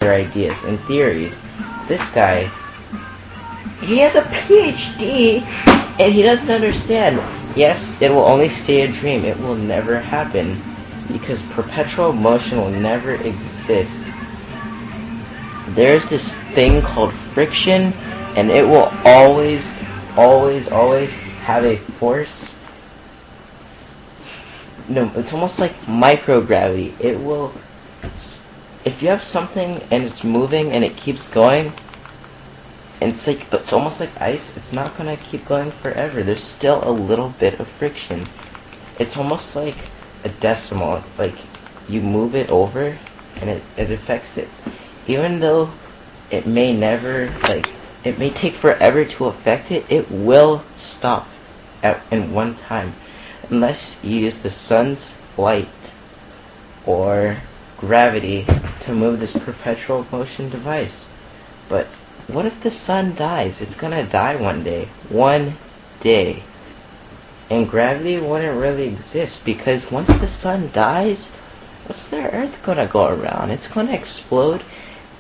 their ideas and theories. This guy, he has a PhD, and he doesn't understand. Yes, it will only stay a dream. It will never happen, because perpetual motion will never exist. There's this thing called friction, and it will always have a force. No, it's almost like microgravity. It will, if you have something and it's moving and it keeps going, and it's almost like ice, it's not gonna keep going forever. There's still a little bit of friction. It's almost like a decimal. Like, you move it over and it affects it. Even though it may never, it may take forever to affect it, it will stop in one time. Unless you use the sun's light or gravity to move this perpetual motion device. But what if the sun dies? It's gonna die one day. One day. And gravity wouldn't really exist, because once the sun dies, what's the earth gonna go around? It's gonna explode,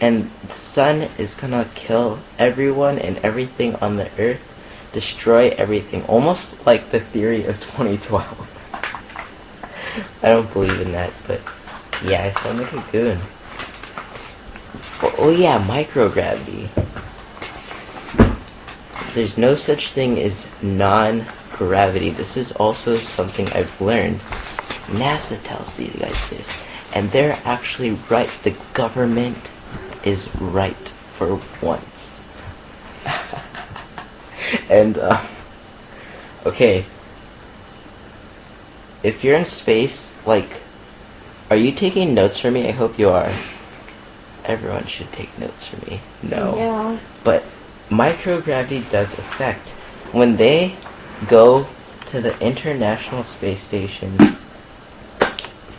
and the sun is gonna kill everyone and everything on the earth, destroy everything. Almost like the theory of 2012. I don't believe in that, but yeah, I sound like a goon. Oh yeah, microgravity. There's no such thing as non-gravity. This is also something I've learned. NASA tells you guys this, and they're actually right. The government is right for once. And, okay. If you're in space, are you taking notes for me? I hope you are. Everyone should take notes for me. No. Yeah. But microgravity does affect. When they go to the International Space Station,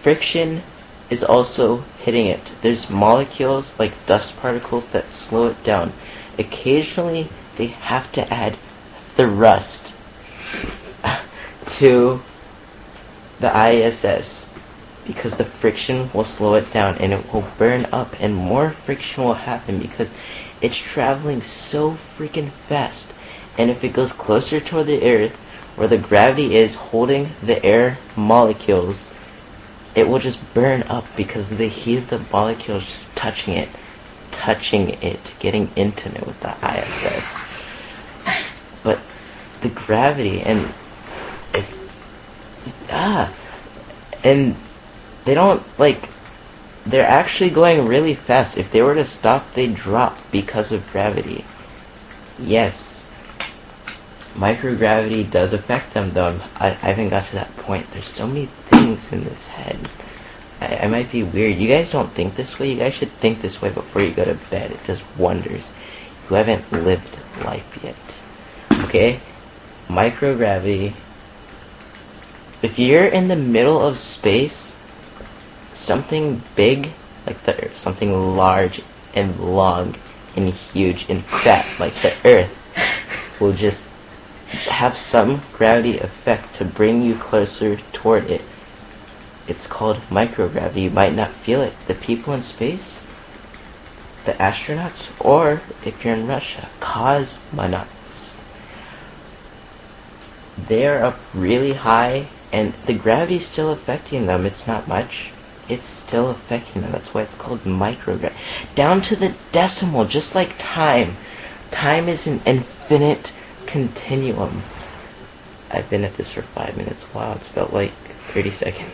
friction is also hitting it. There's molecules, like dust particles, that slow it down. Occasionally, they have to add thrust to the ISS, because the friction will slow it down and it will burn up, and more friction will happen because it's traveling so freaking fast. And if it goes closer toward the Earth, where the gravity is holding the air molecules, it will just burn up because of the heat of the molecules just touching it, getting intimate with the ISS. But the gravity and they don't, they're actually going really fast. If they were to stop, they'd drop because of gravity. Yes, microgravity does affect them, though. I haven't got to that point. There's so many things in this head. I might be weird. You guys don't think this way? You guys should think this way before you go to bed. It does wonders. You haven't lived life yet. Okay? Microgravity. If you're in the middle of space, something big, like the Earth, something large and long and huge and fat, like the Earth, will just have some gravity effect to bring you closer toward it. It's called microgravity. You might not feel it. The people in space, the astronauts, or if you're in Russia, cosmonauts, they're up really high, and the gravity's still affecting them. It's not much. It's still affecting them. That's why it's called microgravity. Down to the decimal, just like time. Time is an infinite continuum. I've been at this for 5 minutes. Wow, it's felt like 30 seconds.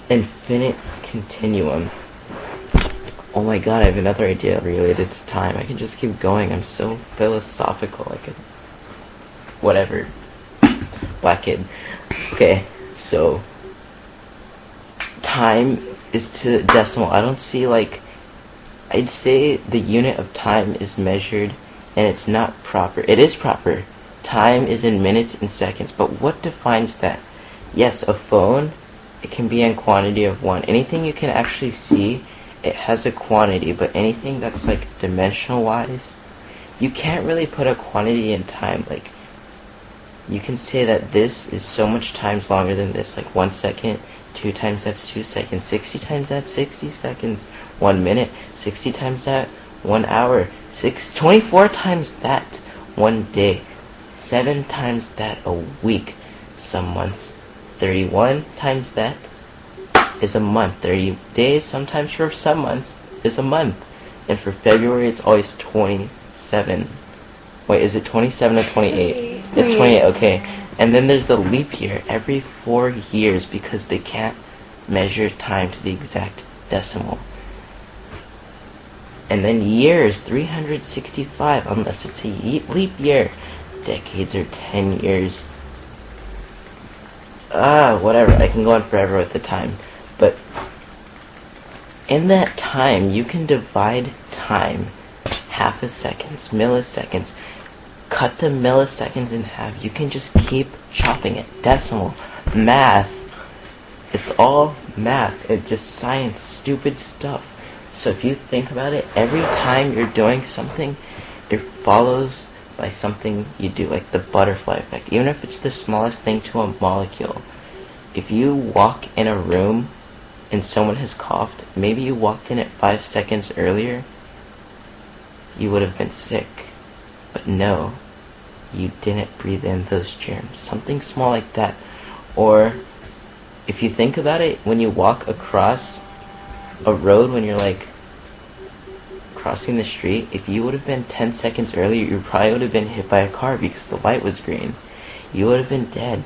Infinite continuum. Oh my god, I have another idea related to time. I can just keep going. I'm so philosophical. I could... Whatever. Black kid. Okay, so... time is to decimal. I don't see, I'd say the unit of time is measured, and it's not proper. It is proper. Time is in minutes and seconds, but what defines that? Yes, a phone, it can be in quantity of 1. Anything you can actually see, it has a quantity, but anything that's, dimensional-wise, you can't really put a quantity in time. You can say that this is so much times longer than this, 1 second, 2 times that's 2 seconds, 60 times that's 60 seconds, 1 minute, 60 times that, 1 hour. 24 times that, 1 day. 7 times that a week. Some months. 31 times that is a month. 30 days, sometimes for some months, is a month. And for February, it's always 27. Wait, is it 27 or 28? It's 28, okay. And then there's the leap year, every 4 years, because they can't measure time to the exact decimal. And then years, 365, unless it's a leap year. Decades are 10 years. Whatever, I can go on forever with the time. But in that time, you can divide time, half a seconds, milliseconds. Cut the milliseconds in half. You can just keep chopping it. Decimal, math. It's all math. It's just science, stupid stuff. So if you think about it, every time you're doing something, it follows by something you do, like the butterfly effect. Even if it's the smallest thing to a molecule. If you walk in a room and someone has coughed, maybe you walked in it 5 seconds earlier, you would have been sick. But no, you didn't breathe in those germs. Something small like that. Or, if you think about it, when you walk across a road, when you're like crossing the street, if you would have been 10 seconds earlier, you probably would have been hit by a car because the light was green. You would have been dead.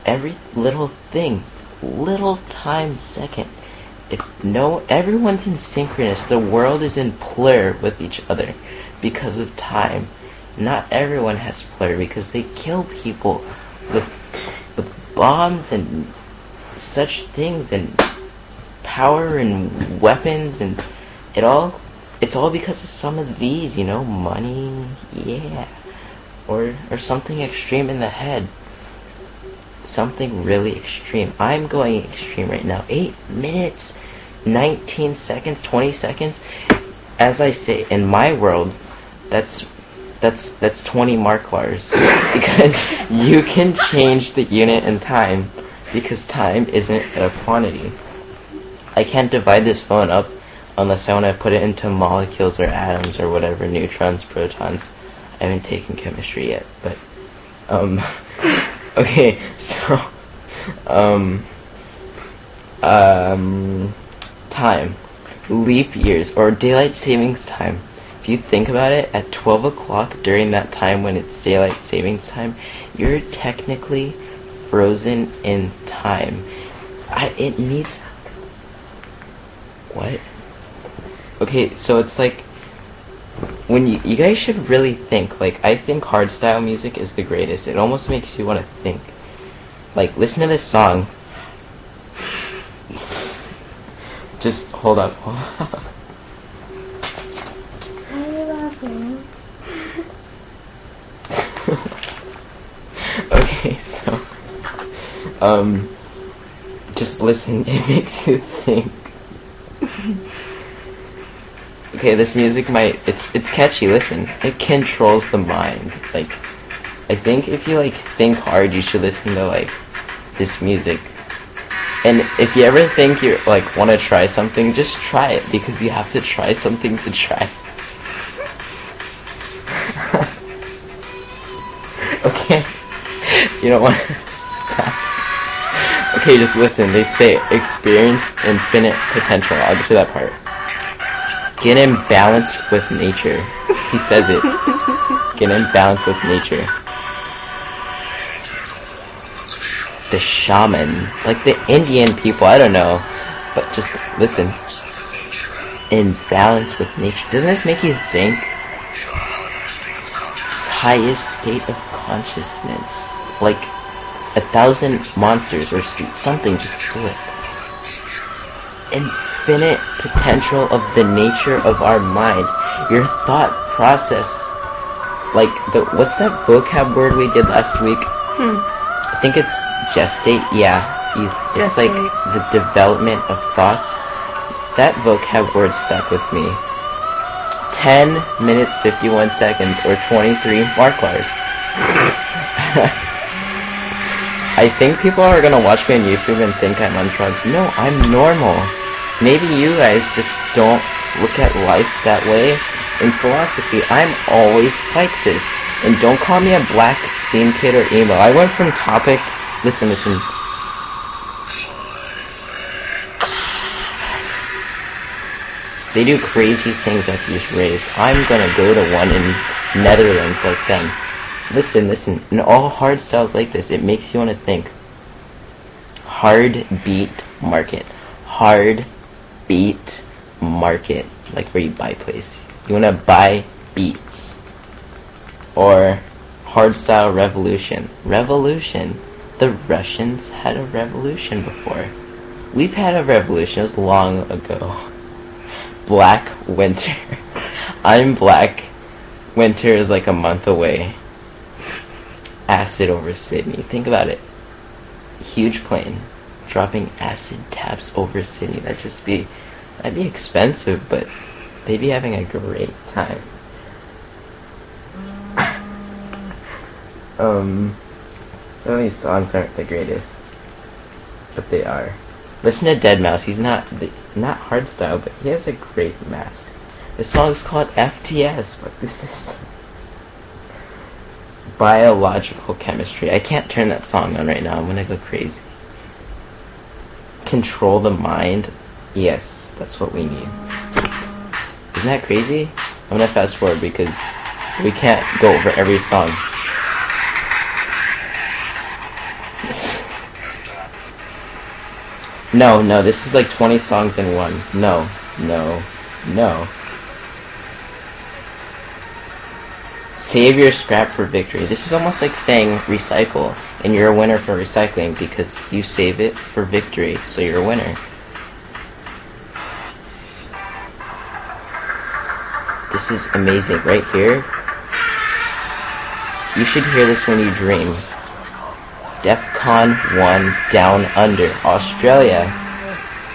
Every little thing, little time second. Everyone's in synchronous. The world is in plur with each other because of time. Not everyone has plur because they kill people with bombs and such things and power and weapons, and it's all because of some of these, money, yeah, or something extreme in the head. Something really extreme. I'm going extreme right now. 8 minutes, 19 seconds, 20 seconds. As I say, in my world, that's 20 Marklars. Because you can change the unit in time, because time isn't a quantity. I can't divide this phone up unless I want to put it into molecules or atoms or whatever, neutrons, protons. I haven't taken chemistry yet, but okay, so time, leap years, or daylight savings time. If you think about it, at 12 o'clock during that time when it's daylight savings time, you're technically frozen in time. It needs... What? Okay, so it's like, when you guys should really think. Like, I think hardstyle music is the greatest. It almost makes you want to think. Like, listen to this song. Just hold up. Okay, so just listen. It makes you think. Okay, this music it's catchy, listen. It controls the mind. Like, I think if you, think hard, you should listen to, this music. And if you ever think you, want to try something, just try it, because you have to try something to try. Okay? You don't want to... Okay, just listen. They say, experience infinite potential. I'll get to that part. Get in balance with nature. He says it. Get in balance with nature. The shaman. Like the Indian people, I don't know. But just listen. In balance with nature. Doesn't this make you think? This highest state of consciousness. Like 1,000 monsters or something just flip. Infinite potential of the nature of our mind. Your thought process. What's that vocab word we did last week? I think it's gestate. Yeah. It's Gestate. The development of thoughts. That vocab word stuck with me. 10 minutes, 51 seconds, or 23 Marklars. I think people are gonna watch me on YouTube and think I'm on drugs. No, I'm normal. Maybe you guys just don't look at life that way. In philosophy, I'm always like this. And don't call me a black scene kid or emo. I went from topic... Listen. They do crazy things at these raves. I'm gonna go to one in Netherlands like them. Listen. In all hard styles like this, it makes you want to think. Hard beat market. Hard beat market. Like where you buy place. You want to buy beats. Or hardstyle revolution. Revolution. The Russians had a revolution before. We've had a revolution. It was long ago. Black Winter. I'm black. Winter is like a month away. Acid over Sydney. Think about it. Huge plane. Dropping acid taps over Sydney. That'd be expensive, but they'd be having a great time. Some of these songs aren't the greatest, but they are. Listen to Deadmau5. He's not hardstyle, but he has a great mask. This song's called FTS. Fuck this system. Biological chemistry. I can't turn that song on right now. I'm gonna go crazy. Control the mind. Yes, that's what we need. Isn't that crazy? I'm gonna fast forward because we can't go over every song. No, this is like 20 songs in one. No. Save your scrap for victory. This is almost like saying recycle, and you're a winner for recycling because you save it for victory, so you're a winner. This is amazing. Right here, you should hear this when you dream. DEFCON 1 Down Under, Australia.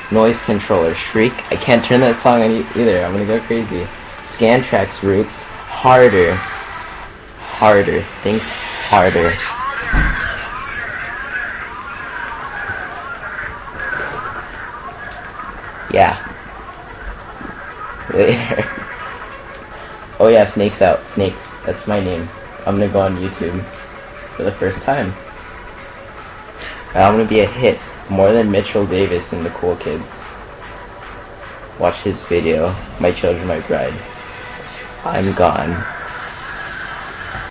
Noise controller, Shriek. I can't turn that song on either. I'm gonna go crazy. Scantraxx Roots, Harder. Things harder. Yeah. Later. Oh yeah, Snakes Out. Snakes. That's my name. I'm gonna go on YouTube for the first time. I'm gonna be a hit, more than Mitchell Davis and the Cool Kids. Watch his video, My Children, My Bride. I'm gone.